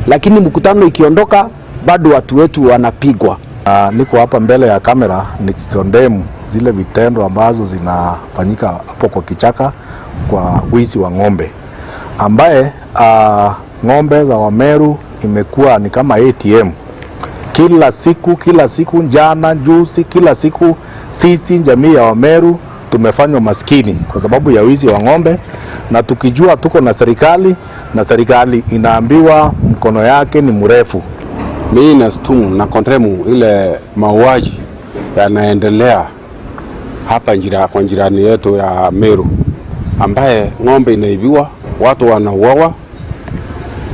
lakini mkutano ikiondoka bado watu wetu wanapigwa. Niko hapa mbele ya kamera nikikondemu zile vitendo ambazo zinafanyika hapo kwa kichaka kwa wizi wa ng'ombe, ambaye ng'ombe za Wameru imekuwa ni kama ATM. Kila siku jana juzi, kila siku sisi jamii ya Wameru tumefanywa maskini kwa sababu ya wizi wa ng'ombe, na tukijua tuko na serikali na serikali inaambiwa mkono yake ni mrefu. Mimi nastumu na kondemu ile mauaji yanaendelea hapa kwa jirani yetu ya Meru, ambaye ng'ombe inaibiwa, watu wanauawa,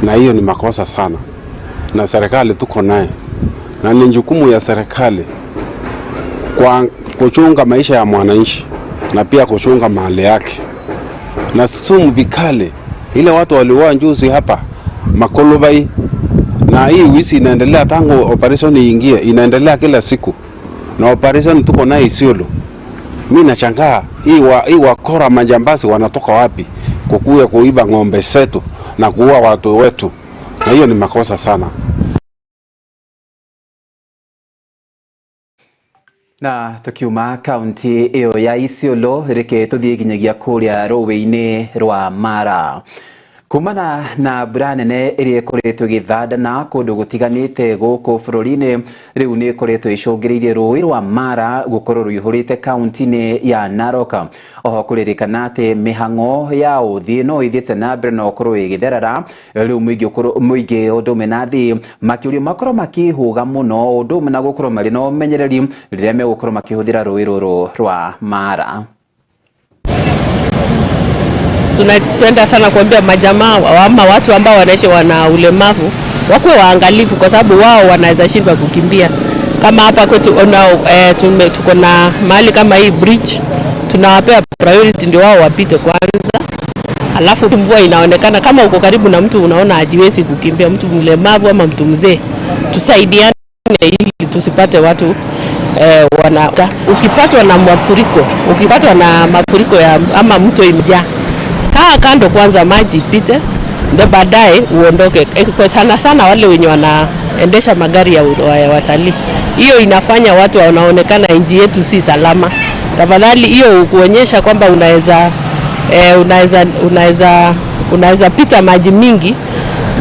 na hiyo ni makosa sana. Na serikali tuko naye, na ni jukumu ya serikali kwa kuchunga maisha ya mwananchi na pia kuchunga mali yake. Na stumu vikali ile watu waliuawa juzi hapa Makolobai, na hii wizi inaendelea tangu operation iingie, inaendelea kila siku. Na operation tuko nayo Isiolo. Mimi nachangaa hii wakora majambazi wanatoka wapi kukuya kuiba ng'ombe zetu na kuua watu wetu, na hiyo ni makosa sana. Na tukiuma kaunti iyo ya Isiolo, reke tuthie nginyagia kuria rũĩ-inĩ rwa Mara. Kumana na mbura nene ĩrĩa ĩkoretwo ĩgĩthandana kũndũ gũtiganĩte gũkũ bũrũri-inĩ, rĩu nĩ ĩkoretwo ĩcũngĩrĩirie rũĩ rwa Mara gũkorwo rũihũrĩte kaunti-inĩ ya Narok. Oho kũrerĩkana atĩ mĩhang'o ya ũthĩ no ĩthiĩte na mbere na gũkorwo ĩgĩtherera, rĩu mũingĩ ũndũ ũmwe na thĩ makĩũrio makorwo makĩhũga mũno, ũndũ ũmwe na gũkorwo marĩ na ũmenyereri rĩrĩa megũkorwo makĩhũthĩra rũĩ rũrũ rwa Mara. Tunapenda sana kuambia majamaa ama watu ambao wanaishi wana ulemavu wakuwe waangalifu, kwa sababu wao wanaweza shindwa kukimbia. Kama hapa kwetu tuko na mahali kama hii bridge, tunawapea priority ndio wao wapite kwanza. Alafu mvua inaonekana, kama uko karibu na mtu unaona hajiwezi kukimbia, mtu mlemavu ama mtu mzee, tusaidiane ili tusipate watu ukipatwa na mafuriko ama mto imejaa, kaa kando kwanza maji ipite, ndio baadaye uondoke. Kwa sana wale wenye wanaendesha magari ya watalii, hiyo inafanya watu wanaonekana nchi yetu si salama. Tafadhali hiyo kuonyesha kwamba unaweza pita maji mingi.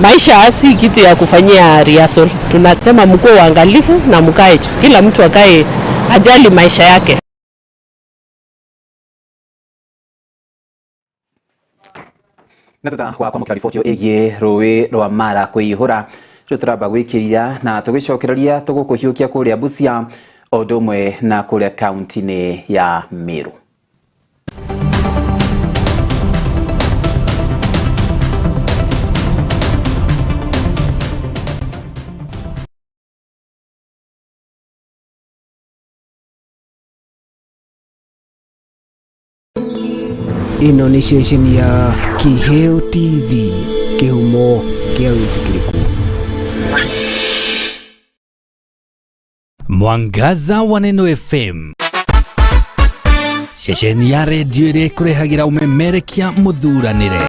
Maisha si kitu ya kufanyia rehearsal. Tunasema mkuwe waangalifu na mkae, kila mtu akae ajali maisha yake. Na tuta kwa riboti ĩgiĩ rũĩ rwa Mara kũihũra, tũramba gwĩkĩria na tũgĩcokereria tũgũkũhiũkia kũrĩa Busia o ũndũ ũmwe na kũrĩa kaunti-inĩ ya Meru. Ino ni station ya Kiheo TV, kihumo kia wĩtĩkĩrĩku. Mwangaza wa Neno FM, station ya redio ĩrĩa ĩkũrehagĩra ũmemerekia mũthuranĩre.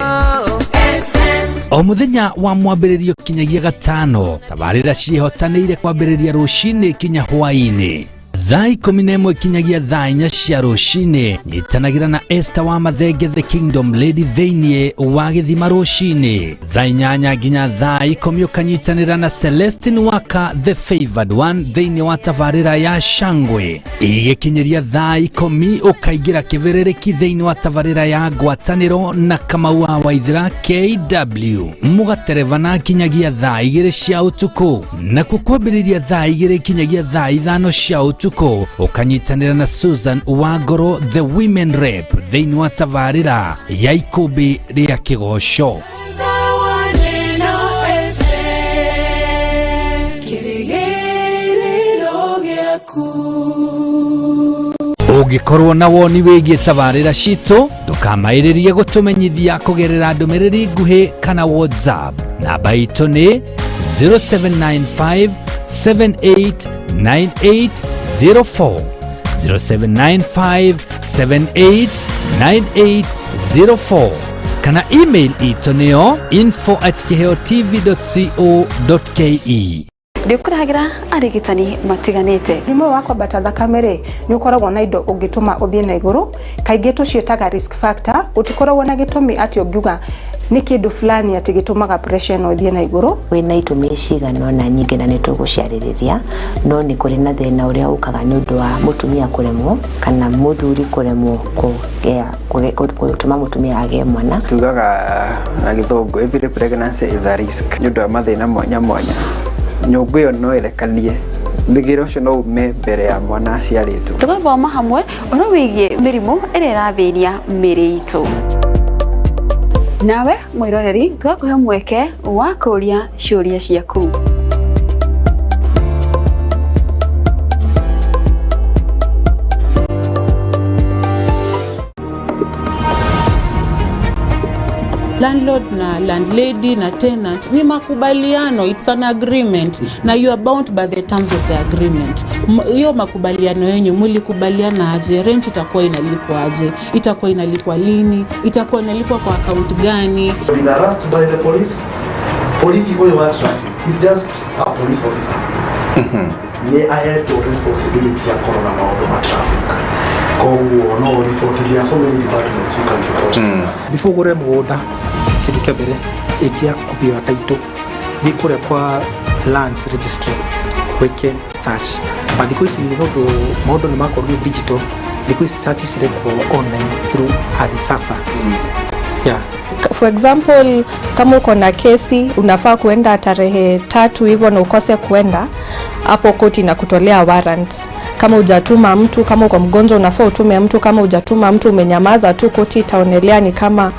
O mũthenya wa mwambĩrĩrio kinyagia gatano, tabarĩra ciĩhotanĩire kwambĩrĩria rũcinĩ kinya hwaĩ-inĩ. Thaa 11 kinyagia thaa 4 cia rũcinĩ, nyitanagĩra na Esther wa Mathenge the Kingdom Lady thĩinĩ wa Gĩthima rũcinĩ. Thaa 8 nginya thaa 10 ũkanyitanĩra na Celestine Waka the Favored One thĩinĩ wa tabarĩra ya Shangwe. Igĩkinyĩria thaa 10 ũkaingĩra kĩberereki thĩinĩ wa tabarĩra ya Ngwatanĩro na Kamau wa Waithĩra KW. Mũgaterevana kinyagia thaa 2 cia ũtukũ, na kwambĩrĩria thaa 2 kinyagia thaa 5 cia ũtukũ ukanyitanĩra na Susan Wangoro the Women Rep thĩinĩ wa tabarĩra ya ikũmbĩ rĩa Kĩgoco. Ũngĩkorwo na woni wĩgiĩ tabarĩra citũ, ndũkamaĩrĩrie gũtũmenyithia kũgerera ndũmĩrĩri nguhĩ kana WhatsApp. Namba itũ nĩ 0795 789804 0795 789804. kana email itoneo info@keheotv.co.ke. Ndikuragira arigitani matiganite. Thimo wakwa bata thakame ni ukoragwo na indo ungituma uthie na iguru kaingi tucietaga risk factor utikoragwo na gitumi ati ungiuga ni kindu fulani ati gitumaga pressure no uthie na iguru wina itumi cigana na nyingi na nituguciaririria no ni kuri na thina uria ukaga ni undu wa mutumia kuremwo kana muthuri kuremwo gutuma mutumia age mwana tugaga na githongo every pregnancy is a risk ni undu wa mathina mwanya mwanya nyungu yo no irekanie mbigiro cio no ume mbere ya mwana aciaritwo tugathoma hamwe oro wigie mirimu ire rathiria miri itu nawe mwiroreri tugakuhe mweke wa kuria ciuria ciaku landlord na landlady na tenant ni makubaliano, it's an agreement na you are bound by the terms of the agreement. Hiyo makubaliano yenyu mlikubaliana aje? Rent itakuwa inalipwa aje? Itakuwa inalipwa lini? Itakuwa inalipwa kwa account gani? Been arrested by the police. Police huyo wa traffic. He's just a police officer. Ni ahead of responsibility ya corona maondo ma traffic. Kwa no report, there are so many departments you can report. Before gore muda kitu kia mbere etia kupiwa title thikure kwa lands registry weke search but isi modo ni mako digital search is online through Adisasa. Yeah. For example, kama uko na kesi unafaa kuenda tarehe 3 hivyo na ukose kuenda hapo, koti na kutolea warrant. Kama hujatuma mtu, kama uko mgonjwa unafaa utume mtu, kama hujatuma mtu umenyamaza tu, koti itaonelea ni kama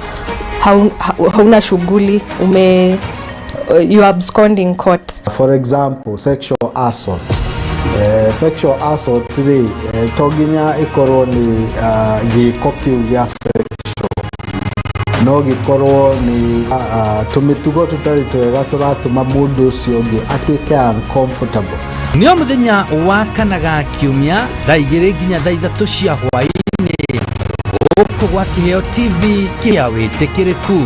hauna shughuli, you are absconding court. For example, sexual assault. Sexual assault today toginya ikorwo ni gikokiu gya sexual no gikorwo ni tumitugo tutari twega turatuma mundu ucio ungi atuike uncomfortable. Nio muthenya wa kanaga kiumia thaa 2 nginya thaa 3 cia hwaini guku gwa Kiheo TV kia witikiriku.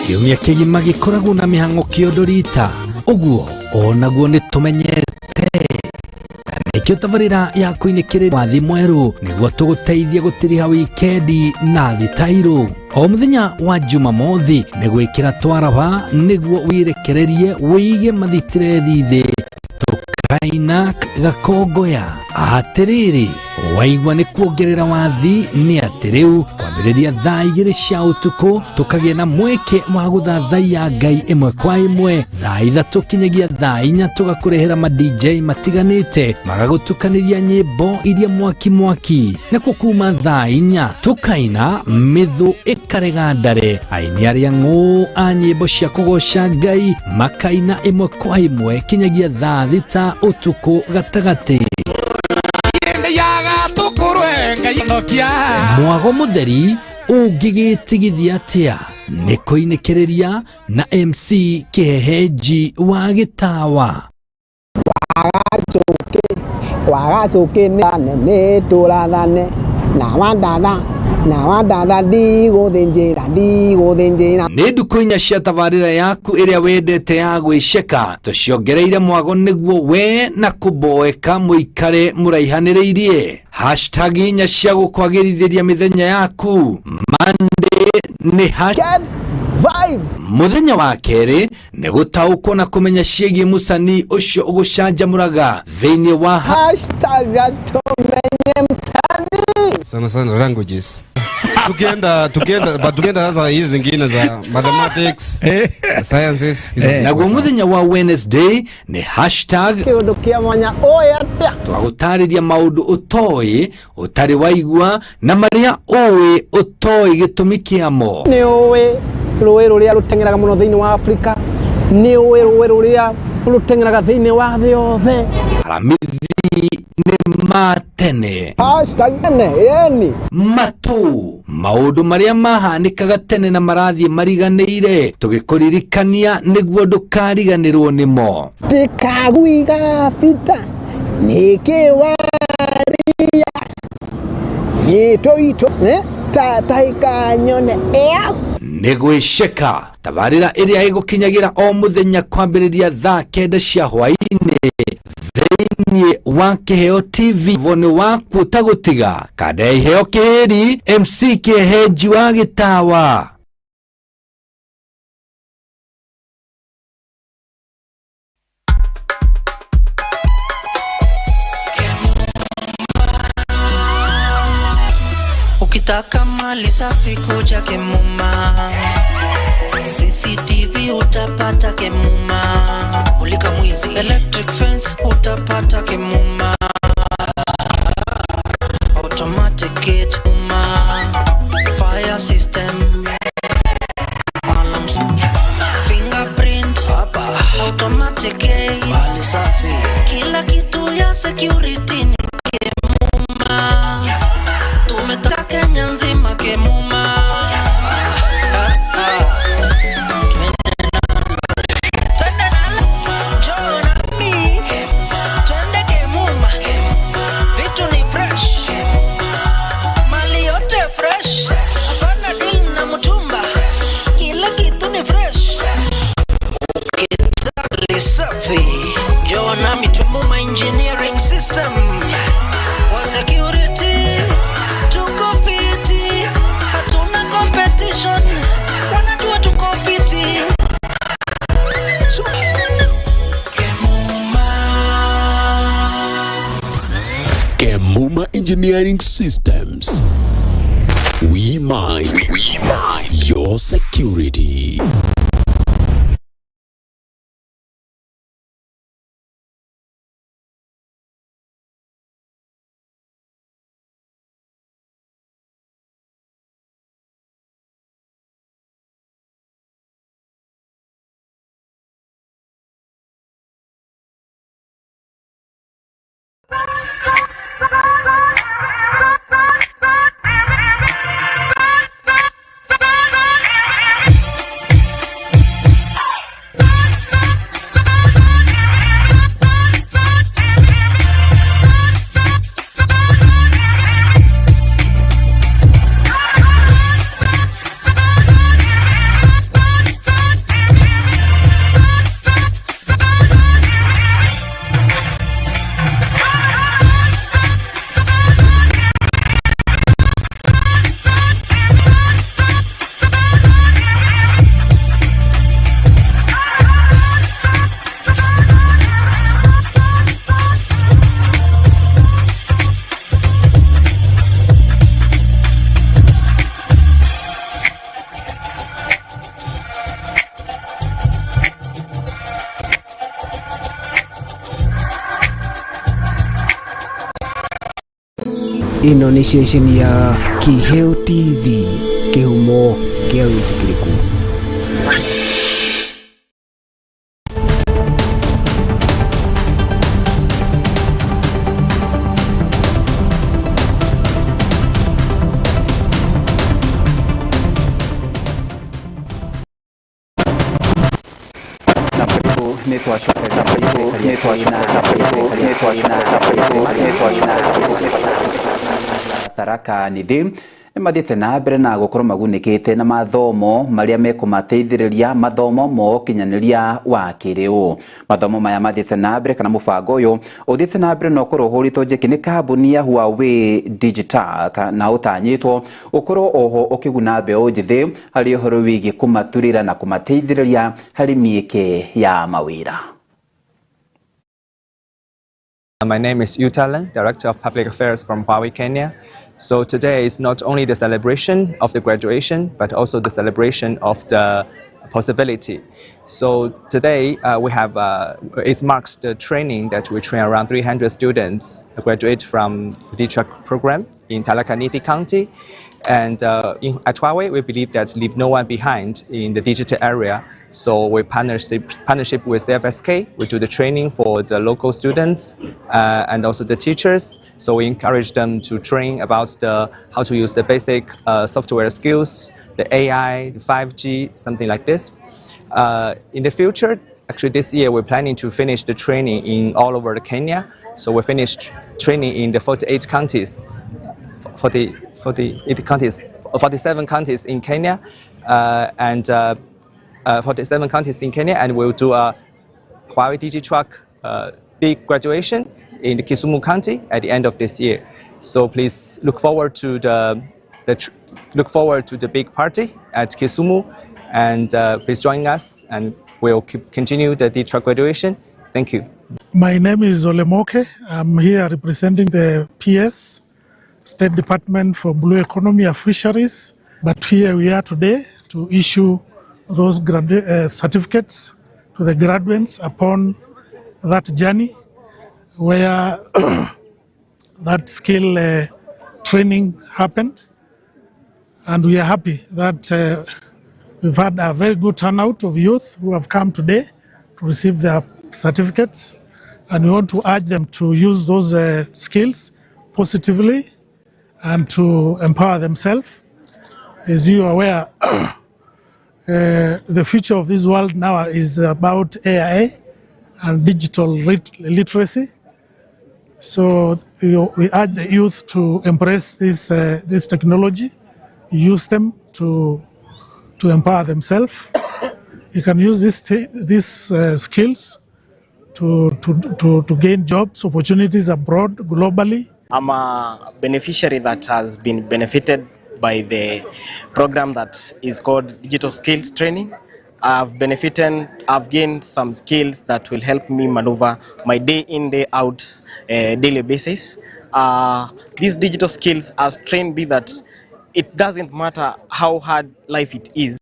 Kiumia kigima gikoragwo na mihango kiodorita uguo onaguo ni tumenyete nikio tabarira ya kuinikire wathi mweru niguo tuguteithia gutiriha wikendi na thitairu o muthenya wa Jumamothi ni gwikira twaraba niguo wirekererie wige mathitire thithi tukaina gakongoya atiriri waigwa ni kuongerera wathi ni atiriu kwambiriria thaa 2 cia utuku tukagia na mweke wa guthathaiya Ngai imwe kwa imwe thaa 3 kinyagia thaa 4 tugakurehera ma DJ matiganite magagutukaniria nyimbo iria mwaki na kuma thaa 4 tukaina mithu ikarega ndare aini aria ng'u a nyimbo cia kugoca Ngai makaina imwe kwa imwe kinyagia thaa 6 utuku gatagati. Mwago mutheri ungigitigithia atia ni kuinikiriria na MC Kiheheji wa Gitawa wagacoke nene turathane na wandatha ndiguthinjira ni nduku inya cia tabarira yaku iria wendete ya gwiceka tuciongereire mwago niguo we na kuboeka muikare muraihaniriirie #inya cia gukwagirithiria mithenya yaku Monday ni muthenya wa keri ni gutaukwo na kumenya ciegi musani ucio ugucanjamuraga thiini wa sana languages tukienda sasa hizi zingine za mathematics sciences naguo muthenya wa Wednesday ni kiundu kia mwanya oyatia twagutariria maundu utoi utari waigua na maria uwi utoi gitumi kiamo ni uwi ruwi ruria rutengeraga muno thiini wa Afrika ni uwi ruwi ruria rutengeraga thiini wa thi yothe aramithi nĩ ma tene. Matu maũndũ marĩa mahanĩkaga tene na marathiĩ mariganĩire tũgĩkũririkania nĩguo ndũkariganĩrwo nĩmo. Ndĩkagwiga bita nĩkĩwaria nĩtũitũ tataikanyone nĩ gwĩceka tabarĩra ĩrĩa ĩgũkinyagira o mũthenya kwambĩrĩria thaa 9 cia hwaĩ-inĩ thĩinĩ wa Kĩheo TV. Vone waku ũtagũtiga kada ya iheo kĩhĩri MC Kĩhenji wa Gĩtawa. Ukitaka mali safi kuja Kemuma, CCTV utapata Kemuma, mulika mwizi, electric fence utapata Kemuma, automatic gate fire system, alarms, fingerprint, automatic gate, mali safi, kila kitu ya security ni Kemuma. Tumetaka Kenya nzima Kemuma. Twende na John na mi. Twende Kemuma. Vitu ni fresh. Mali yote fresh. Hapana deal na mtumba. Kila kitu ni fresh. Kitali safi. John na mi Kemuma engineering system. Kwa security tuko fiti, hatuna competition, wanajua tuko fiti. Kemuma Engineering Systems. We mind your security. Ino ni station ya Kĩheo TV, kĩhumo kĩa wĩtĩkĩrĩku. Tharaka nithi nimathite na mbere na gukorwo magunĩkĩte na mathomo marĩa mekumateithĩrĩria mathomo mo kinyanĩria wa kĩrĩu. Mathomo maya mathite na mbere kana mũbango ũyũ ũthite na mbere no korwo hũrĩtwo njeki nĩ kambuni ya Huawei Digital na ũtanyĩtwo ũkorwo oho ũkĩguna mbeũ njĩthĩ harĩ ũhoro wĩgiĩ kũmaturĩra na kũmateithĩrĩria harĩ mĩeke ya mawĩra. My name is Yu Talan, Director of Public Affairs from Huawei, Kenya. So today is not only the celebration of the graduation, but also the celebration of the possibility. So today it marks the training that we train around 300 students graduate from the DTRAC program in Tharakanithi County. And at Huawei, we believe that leave no one behind in the digital area. So we partnership with CFSK. We do the training for the local students and also the teachers. So we encourage them to train about how to use the basic software skills, the AI, the 5G, something like this. In the future, actually this year, we're planning to finish the training in all over Kenya. So we finished training in the 48 counties. 47 counties in Kenya, and 47 counties in Kenya, and we'll do a Huawei DigiTruck big graduation in the Kisumu County at the end of this year. So please look forward to the big party at Kisumu, and please join us, and we'll continue the DigiTruck graduation. Thank you. My name is Olemoke. I'm here representing the PS. State Department for Blue Economy and Fisheries, but here we are today to issue those certificates to the graduates upon that journey where that skill training happened, and we are happy that we've had a very good turnout of youth who have come today to receive their certificates, and we want to urge them to use those skills positively and to empower themselves. As you are aware, the future of this world now is about AI and digital literacy. So we urge the youth to embrace this technology, use them to empower themselves. You can use these skills to gain jobs, opportunities abroad, globally. I'm a beneficiary that has been benefited by the program that is called Digital Skills Training. I've gained some skills that will help me maneuver my day in, day out, daily basis. These digital skills has trained me that it doesn't matter how hard life it is.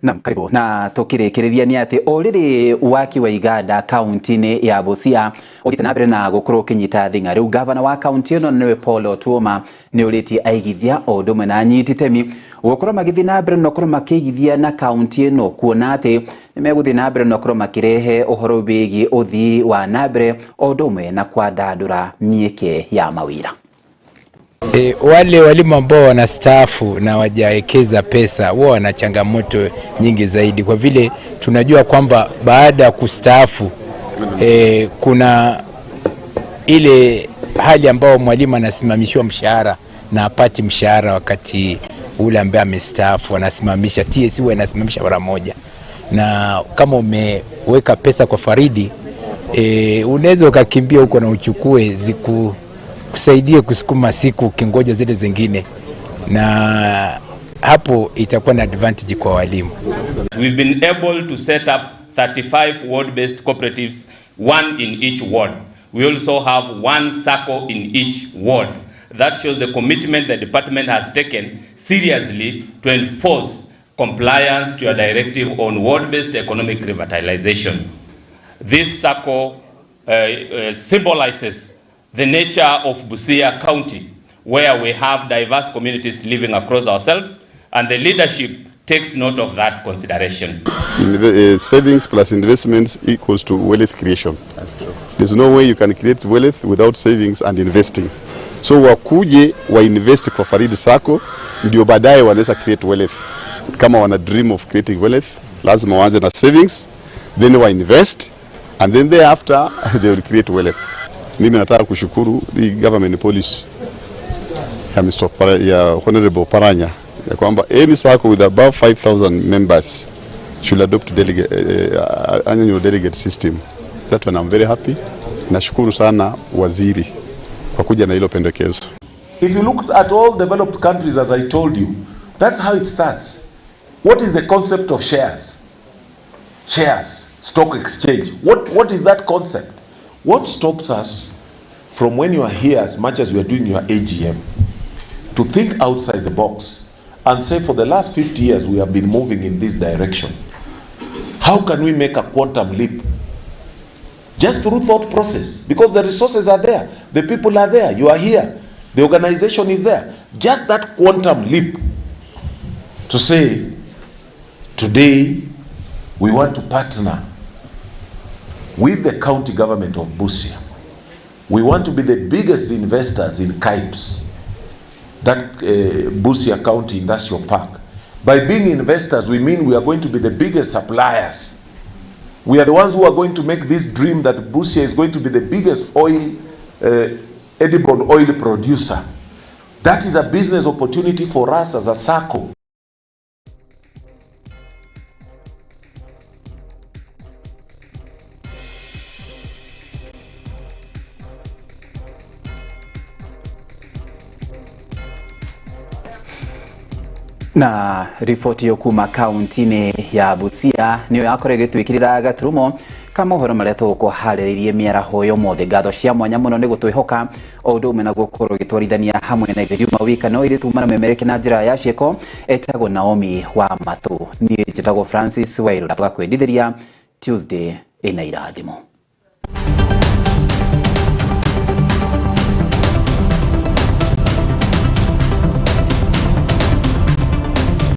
Naam, karibu. Na tukirikiria ni ati oriri waki wa iganda kaunti-ini ya Busia uthite na mbere na gukorwo kinyita thinga. Riu gavana wa kaunti ino niwe Paul Otuoma ni uriti aigithia odumwe na anyititemi gukorwo magithi na mbere no korwo makigithia na kaunti ino kuona ati ni meguthi na mbere no korwo makirehe uhoro wigi uthii wa na mbere odumwe na kwadandura mieke ya mawira. Wale walimu ambao wanastaafu na wajaekeza pesa wao wana changamoto nyingi zaidi, kwa vile tunajua kwamba baada ya kustaafu kuna ile hali ambao mwalimu anasimamishwa mshahara na apati mshahara wakati ule ambaye amestaafu, anasimamisha TSC anasimamisha mara moja. Na kama umeweka pesa kwa faridi unaweza ukakimbia huko na uchukue kusaidie kusukuma siku kingoja zile zingine, na hapo itakuwa na advantage kwa walimu. We've been able to set up 35 ward-based cooperatives, one in each ward. We also have one SACCO in each ward. That shows the commitment the department has taken seriously to enforce compliance to a directive on ward-based economic revitalization. This SACCO symbolizes the nature of Busia County, where we have diverse communities living across ourselves, and the leadership takes note of that consideration. Savings plus investments equals to wealth creation. There's no way you can create wealth without savings and investing. So wakuje wa invest kwa Farid Sacco ndio baadaye wanaweza create wealth. Kama wana dream of creating wealth, lazima waanze na savings, then wa invest, and then thereafter they will create wealth. Mimi nataka kushukuru the government policy ya Honorable Paranya ya kwamba any SACCO with above 5,000 members should adopt annual delegate system. That one I'm very happy. Nashukuru sana waziri kwa kuja na hilo pendekezo. If you look at all developed countries, as I told you, that's how it starts. What is the concept of shares? Shares, stock exchange. What is that concept? What stops us from, when you are here, as much as we are doing your AGM, to think outside the box and say for the last 50 years we have been moving in this direction. How can we make a quantum leap? Just through thought process, because the resources are there, the people are there, you are here, the organization is there. Just that quantum leap to say, today we want to partner with the county government of Busia. We want to be the biggest investors in KIPES, that Busia County Industrial Park. By being investors, we mean we are going to be the biggest suppliers. We are the ones who are going to make this dream that Busia is going to be the biggest edible oil producer. That is a business opportunity for us as a SACCO. Na ripoti yo kuma kaunti-ini ya Busia niyo yakorege twikirira gaturumo kama uhoro maria tukuhariririe miaraho yo mothe ngatho cia mwanya muno ni gutwihoka undu umwe na gukorwo gitwarithania hamwe na ithe Juma Wikano iri tumana memereke na njira ya cieko etagwo Naomi wa Mathu ni njitagwo Francis Wairũ twakwendithiria Tuesday ina irathimo.